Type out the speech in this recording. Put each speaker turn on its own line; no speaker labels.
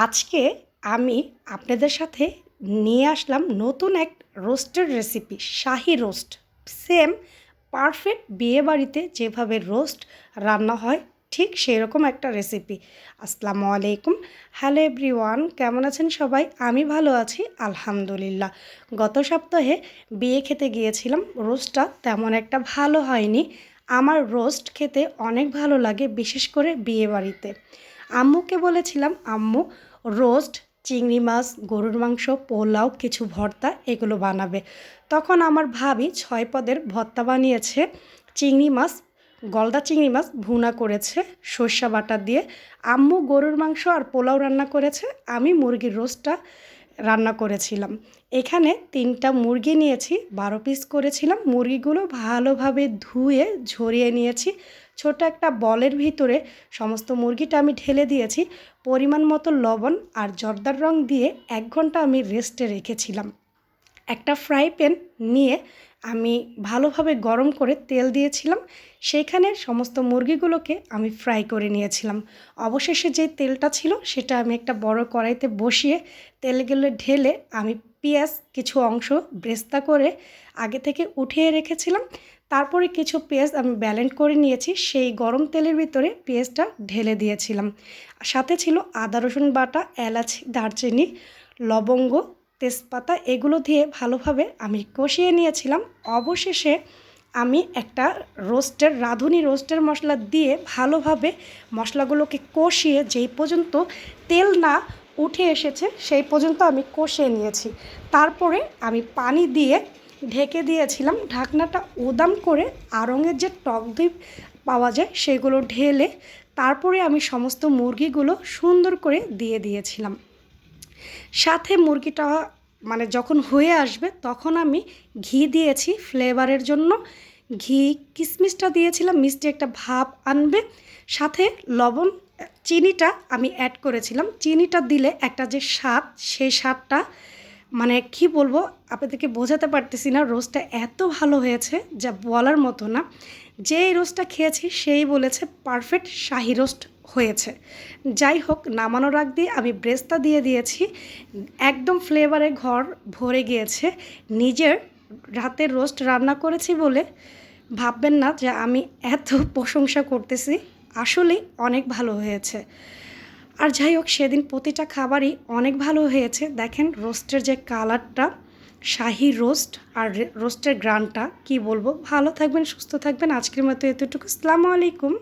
আজকে আমি আপনাদের সাথে নিয়ে আসলাম নতুন এক রোস্টের রেসিপি, শাহী রোস্ট। সেম পারফেক্ট বিয়েবাড়িতে যেভাবে রোস্ট রান্না হয় ঠিক সেরকম একটা রেসিপি। আসসালামু আলাইকুম, হ্যালো এভরিওয়ান, কেমন আছেন সবাই? আমি ভালো আছি আলহামদুলিল্লাহ। গত সপ্তাহে বিয়ে খেতে গিয়েছিলাম, রোস্টটা তেমন একটা ভালো হয়নি। আমার রোস্ট খেতে অনেক ভালো লাগে, বিশেষ করে বিয়েবাড়িতে। আম্মুকে বলেছিলাম আম্মু রোস্ট, চিংড়ি মাছ, গরুর মাংস, পোলাও, কিছু ভর্তা এগুলো বানাবে। তখন আমার ভাবি 6 পদের ভর্তা বানিয়েছে। চিংড়ি মাছ, গলদা চিংড়ি মাছ ভুনা করেছে সর্ষে বাটা দিয়ে। আম্মু গরুর মাংস আর পোলাও রান্না করেছে, আমি মুরগির রোস্টটা রান্না করেছিলাম। এখানে 3টা মুরগি নিয়েছি, 12 পিস করেছিলাম। মুরগিগুলো ভালোভাবে ধুয়ে ঝরিয়ে নিয়েছি। ছোট একটা বলের ভিতরে সমস্ত মুরগিটা আমি ঢেলে দিয়েছি। পরিমাণ মতো লবণ আর জর্দার রং দিয়ে 1 ঘন্টা আমি রেস্টে রেখেছিলাম। একটা ফ্রাই প্যান নিয়ে আমি ভালোভাবে গরম করে তেল দিয়েছিলাম, সেইখানে সমস্ত মুরগিগুলোকে আমি ফ্রাই করে নিয়েছিলাম। অবশেষে যে তেলটা ছিল সেটা আমি একটা বড় কড়াইতে বসিয়ে তেলগুলো ঢেলে আমি পেঁয়াজ কিছু অংশ ব্রেস্তা করে আগে থেকে উঠিয়ে রেখেছিলাম। তারপরে কিছু পেঁয়াজ আমি ব্লেন্ড করে নিয়েছি, সেই গরম তেলের ভিতরে পেঁয়াজটা ঢেলে দিয়েছিলাম। সাথে ছিল আদা রসুন বাটা, এলাচ, দারচিনি, লবঙ্গ, তেজপাতা, এগুলো দিয়ে ভালোভাবে আমি কষিয়ে নিয়েছিলাম। অবশেষে আমি একটা রাঁধুনি রোস্টের মশলা দিয়ে ভালোভাবে মশলাগুলোকে কষিয়ে যেই পর্যন্ত তেল না উঠে এসেছে সেই পর্যন্ত আমি কষিয়ে নিয়েছি। তারপরে আমি পানি দিয়ে ঢেকে দিয়েছিলাম। ঢাকনাটা উদাম করে আড়ঙের যে টক দই পাওয়া যায় সেগুলো ঢেলে তারপরে আমি সমস্ত মুরগিগুলো সুন্দর করে দিয়ে দিয়েছিলাম। সাথে মুরগিটা যখন হয়ে আসবে তখন আমি ঘি দিয়েছি ফ্লেভারের জন্য। ঘি, কিশমিশটা দিয়েছিলাম, মিষ্টি একটা ভাব আনবে। সাথে লবণ, চিনিটা আমি অ্যাড করেছিলাম। চিনিটা দিলে একটা যে স্বাদ, সেই স্বাদটা কী বলবো আপনাদেরকে বোঝাতে পারতেছি না। রোস্টটা এত ভালো হয়েছে যা বলার মতো না। যেই রোস্টটা খেয়েছি সেই বলেছে পারফেক্ট শাহী রোস্ট হয়েছে। যাই হোক, নামানোর আগ দিয়ে আমি ব্রেস্তা দিয়ে দিয়েছি। একদম ফ্লেভারে ঘর ভরে গিয়েছে। নিজের রাতের রোস্ট রান্না করেছি বলে ভাববেন না যে আমি এত প্রশংসা করতেছি, আসলেই অনেক ভালো হয়েছে। আর যাই হোক, সেদিন প্রতিটা খাবারই অনেক ভালো হয়েছে। দেখেন রোস্টের যে কালারটা, শাহী রোস্ট আর রোস্টের গ্রানটা, কি বলবো। ভালো থাকবেন, সুস্থ থাকবেন। আজকের মতো এতটুকু। আসসালামু আলাইকুম।